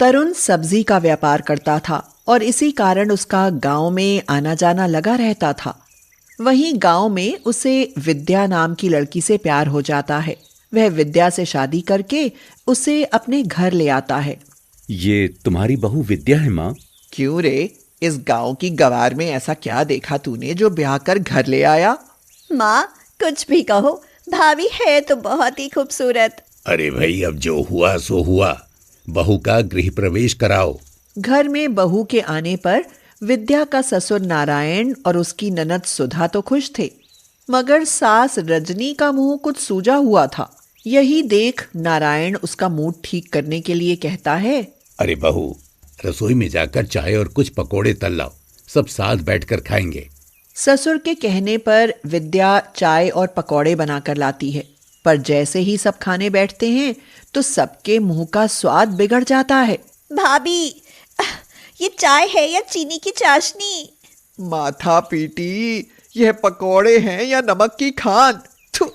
तरुण सब्जी का व्यापार करता था और इसी कारण उसका गांव में आना जाना लगा रहता था। वहीं गांव में उसे विद्या नाम की लड़की से प्यार हो जाता है। वह विद्या से शादी करके उसे अपने घर ले आता है। ये तुम्हारी बहू विद्या है माँ? क्यों रे, इस गांव की गवार में ऐसा क्या देखा तूने जो ब्याह कर घर ले आया? माँ, कुछ भी कहो, भाभी है तो बहुत ही खूबसूरत। अरे भाई, अब जो हुआ सो हुआ। बहू का गृह प्रवेश कराओ। घर में बहू के आने पर विद्या का ससुर नारायण और उसकी ननद सुधा तो खुश थे, मगर सास रजनी का मुंह कुछ सूजा हुआ था। यही देख नारायण उसका मूड ठीक करने के लिए कहता है, अरे बहू, रसोई में जाकर चाय और कुछ पकोड़े तल लाओ, सब साथ बैठकर खाएंगे। ससुर के कहने पर विद्या चाय और पकौड़े बनाकर लाती है, पर जैसे ही सब खाने बैठते हैं तो सबके मुंह का स्वाद बिगड़ जाता है। भाभी, ये चाय है या चीनी की चाशनी? माथा पीटी, यह पकौड़े हैं या नमक की खान? थू,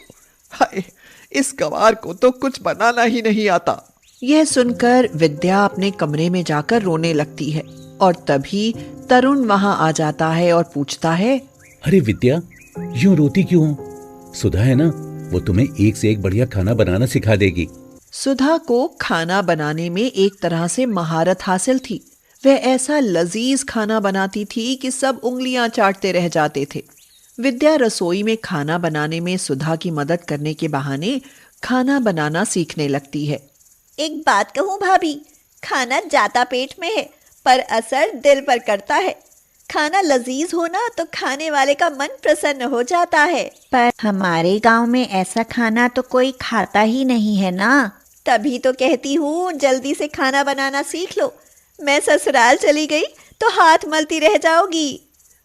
हाय, इस गवार को तो कुछ बनाना ही नहीं आता। यह सुनकर विद्या अपने कमरे में जाकर रोने लगती है और तभी तरुण वहां आ जाता है और पूछता है, अरे विद्या, यूं रोती क्यों हो? सुधा है ना, वो तुम्हें एक से एक बढ़िया खाना बनाना सिखा देगी। सुधा को खाना बनाने में एक तरह से महारत हासिल थी। वह ऐसा लजीज खाना बनाती थी कि सब उंगलियां चाटते रह जाते थे। विद्या रसोई में खाना बनाने में सुधा की मदद करने के बहाने खाना बनाना सीखने लगती है। एक बात कहूँ भाभी, खाना जाता पेट में है पर असर दिल पर करता है। खाना लजीज होना तो खाने वाले का मन प्रसन्न हो जाता है। पर हमारे गांव में ऐसा खाना तो कोई खाता ही नहीं है ना। तभी तो कहती हूँ जल्दी से खाना बनाना सीख लो। मैं ससुराल चली गई तो हाथ मलती रह जाओगी।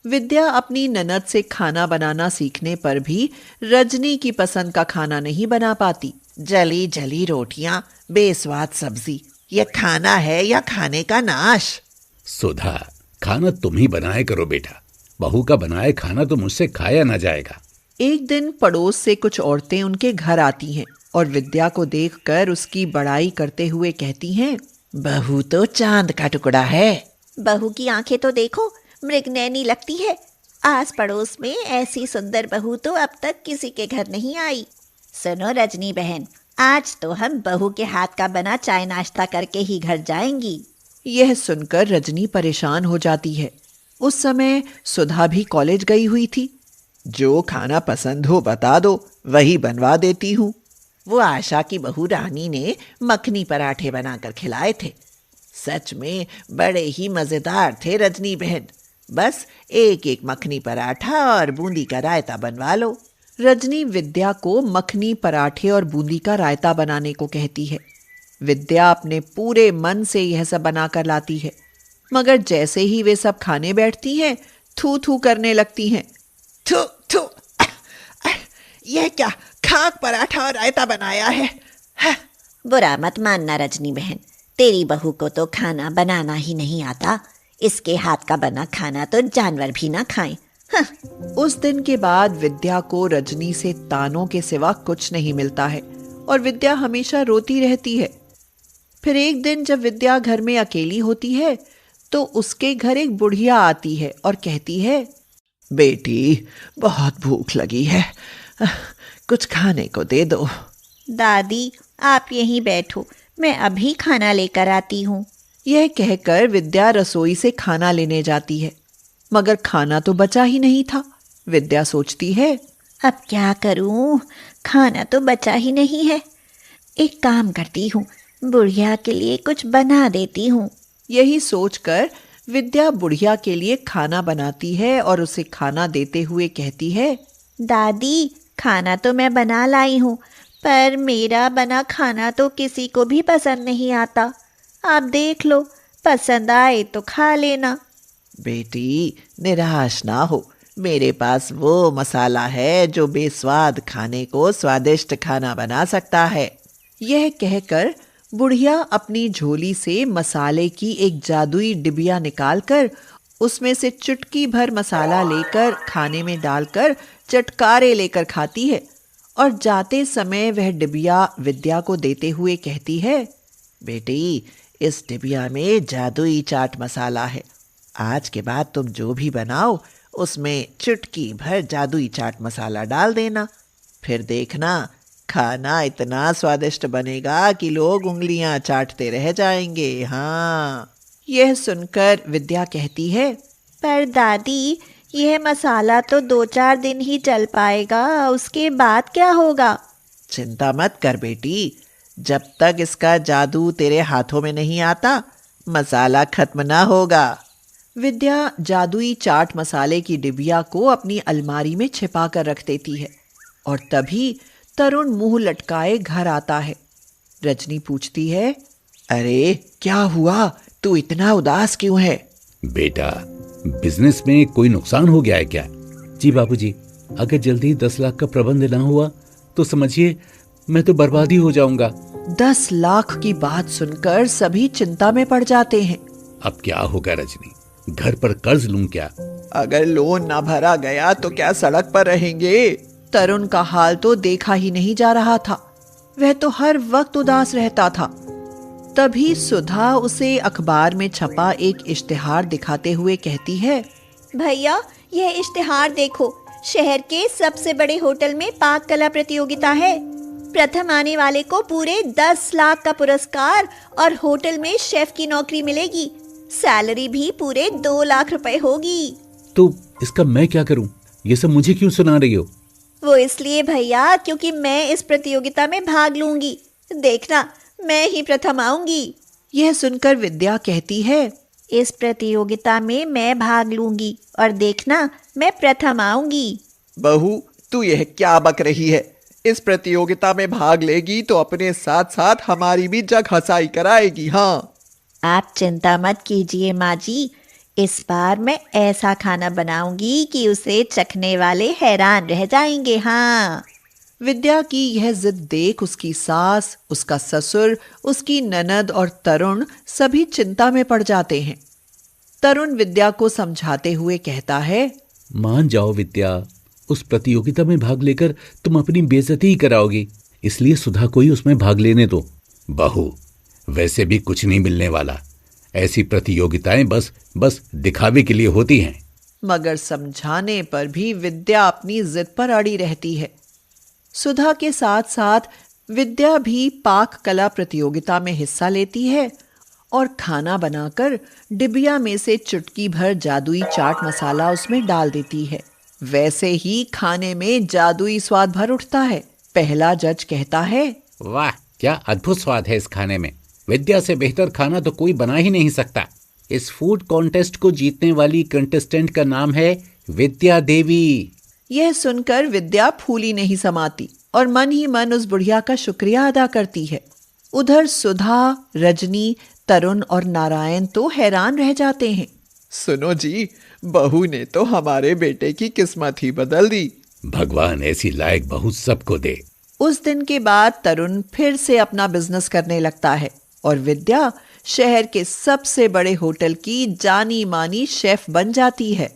विद्या अपनी ननद से खाना बनाना सीखने पर भी रजनी की पसंद का खाना नहीं बना पाती। जली जली रोटियां, बेस्वाद सब्जी, ये खाना है या खाने का नाश? सुधा, खाना तुम ही बनाया करो बेटा। बहू का बनाया खाना तो मुझसे खाया ना जाएगा। एक दिन पड़ोस से कुछ औरतें उनके घर आती हैं और विद्या को देखकर उसकी बड़ाई करते हुए कहती हैं, बहू तो चांद का टुकड़ा है। बहू की आंखें तो देखो, मृगनयनी लगती है। आस पड़ोस में ऐसी सुंदर बहू तो अब तक किसी के घर नहीं आई। सुनो रजनी बहन, आज तो हम बहू के हाथ का बना चाय नाश्ता करके ही घर जाएंगी। यह सुनकर रजनी परेशान हो जाती है। उस समय सुधा भी कॉलेज गई हुई थी। जो खाना पसंद हो बता दो, वही बनवा देती हूँ। वो आशा की बहू रानी ने मखनी पराठे बनाकर खिलाए थे। सच में बड़े ही मजेदार थे रजनी बहन। बस एक एक मखनी पराठा और बूंदी का रायता बनवा लो। रजनी विद्या को मखनी पराठे और बूंदी का रायता बनाने को कहती है। विद्या अपने पूरे मन से यह सब बनाकर लाती है, मगर जैसे ही वे सब खाने बैठती हैं, थू थू करने लगती हैं। थू थू, यह क्या खाक पराठा और रायता बनाया है? बुरा मत मानना रजनी बहन, तेरी बहू को तो खाना बनाना ही नहीं आता। इसके हाथ का बना खाना तो जानवर भी ना खाएं। उस दिन के बाद विद्या को रजनी से तानों के सिवा कुछ नहीं मिलता है और विद्या हमेशा रोती रहती है। फिर एक दिन जब विद्या घर में अकेली होती है तो उसके घर एक बुढ़िया आती है और कहती है, बेटी, बहुत भूख लगी है, कुछ खाने को दे दो। दादी, आप यहीं बैठो, मैं अभी खाना लेकर आती हूँ। यह कहकर विद्या रसोई से खाना लेने जाती है, मगर खाना तो बचा ही नहीं था। विद्या सोचती है, अब क्या करूँ, खाना तो बचा ही नहीं है। एक काम करती हूँ, बुढ़िया के लिए कुछ बना देती हूँ। यही सोचकर विद्या बुढ़िया के लिए खाना बनाती है और उसे खाना देते हुए कहती है, दादी, खाना तो मैं बना लाई हूँ, पर मेरा बना खाना तो किसी को भी पसंद नहीं आता। आप देख लो, पसंद आए तो खा लेना। बेटी, निराश ना हो, मेरे पास वो मसाला है जो बेस्वाद खाने को स्वादिष्ट खाना बना सकता है। यह कहकर बुढ़िया अपनी झोली से मसाले की एक जादुई डिबिया निकालकर उसमें से चुटकी भर मसाला लेकर खाने में डालकर चटकारे लेकर खाती है और जाते समय वह डिबिया विद्या को देते हुए कहती है, बेटी, इस डिबिया में जादुई चाट मसाला है। आज के बाद तुम जो भी बनाओ उसमें चुटकी भर जादुई चाट मसाला डाल देना। फिर देखना खाना इतना स्वादिष्ट बनेगा कि लोग उंगलियां चाटते रह जाएंगे। हाँ। यह सुनकर विद्या कहती है, पर दादी, यह मसाला तो 2-4 दिन ही चल पाएगा, उसके बाद क्या होगा? चिंता मत कर बेटी, जब तक इसका जादू तेरे हाथों में नहीं आता मसाला खत्म ना होगा। विद्या जादुई चाट मसाले की डिबिया को अपनी अलमारी में छिपा कर रख देती है और तभी तरुण मुंह लटकाए घर आता है। रजनी पूछती है, अरे क्या हुआ, तू इतना उदास क्यों है? बेटा, बिजनेस में कोई नुकसान हो गया है क्या? जी बाबूजी, अगर जल्दी 10 लाख का प्रबंध ना हुआ तो समझिए मैं तो बर्बाद ही हो जाऊंगा। 10 लाख की बात सुनकर सभी चिंता में पड़ जाते हैं। अब क्या होगा रजनी? घर पर कर्ज लूं क्या? अगर लोन ना भरा गया तो क्या सड़क पर रहेंगे? तरुण का हाल तो देखा ही नहीं जा रहा था। वह तो हर वक्त उदास रहता था। तभी सुधा उसे अखबार में छपा एक इश्तिहार दिखाते हुए कहती है, भैया, यह इश्तिहार देखो, शहर के सबसे बड़े होटल में पाक कला प्रतियोगिता है। प्रथम आने वाले को पूरे 10 लाख का पुरस्कार और होटल में शेफ की नौकरी मिलेगी। सैलरी भी पूरे 2 लाख रुपए होगी। तो इसका मैं क्या करूं? ये सब मुझे क्यों सुना रही हो? वो इसलिए भैया क्योंकि मैं इस प्रतियोगिता में भाग लूंगी। देखना, मैं ही प्रथम आऊंगी। यह सुनकर विद्या कहती है, इस प्रतियोगिता में मैं भाग लूंगी और देखना, मैं प्रथम आऊंगी। बहू, तू यह क्या बक रही है? इस प्रतियोगिता में भाग लेगी तो अपने साथ साथ हमारी भी जग हंसाई कराएगी। हाँ। आप चिंता मत कीजिए माँ जी, इस बार मैं ऐसा खाना बनाऊंगी कि उसे चखने वाले हैरान रह जाएंगे। हाँ। विद्या की यह जिद देख उसकी सास, उसका ससुर, उसकी ननद और तरुण सभी चिंता में पड़ जाते हैं। तरुण विद्या को समझाते हुए कहता है, मान जाओ विद्या, उस प्रतियोगिता में भाग लेकर तुम अपनी बेइज्जती ही कराओगी, इसलिए सुधा को ही उसमें भाग लेने दो। बहू, वैसे भी कुछ नहीं मिलने वाला। ऐसी प्रतियोगिताएं बस दिखावे के लिए होती हैं। मगर समझाने पर भी विद्या अपनी जिद पर अड़ी रहती है। सुधा के साथ साथ विद्या भी पाक कला प्रतियोगिता में हिस्सा लेती है और खाना बनाकर डिबिया में से चुटकी भर जादुई चाट मसाला उसमें डाल देती है। वैसे ही खाने में जादुई स्वाद भर उठता है। पहला जज कहता है, वाह, क्या अद्भुत स्वाद है इस खाने में। विद्या से बेहतर खाना तो कोई बना ही नहीं सकता। इस फूड कॉन्टेस्ट को जीतने वाली कंटेस्टेंट का नाम है विद्या देवी। यह सुनकर विद्या फूली नहीं समाती और मन ही मन उस बुढ़िया का शुक्रिया अदा करती है। उधर सुधा, रजनी, तरुण और नारायण तो हैरान रह जाते हैं। सुनो जी, बहू ने तो हमारे बेटे की किस्मत ही बदल दी। भगवान ऐसी लायक बहू सबको दे। उस दिन के बाद तरुण फिर से अपना बिजनेस करने लगता है और विद्या शहर के सबसे बड़े होटल की जानी मानी शेफ बन जाती है।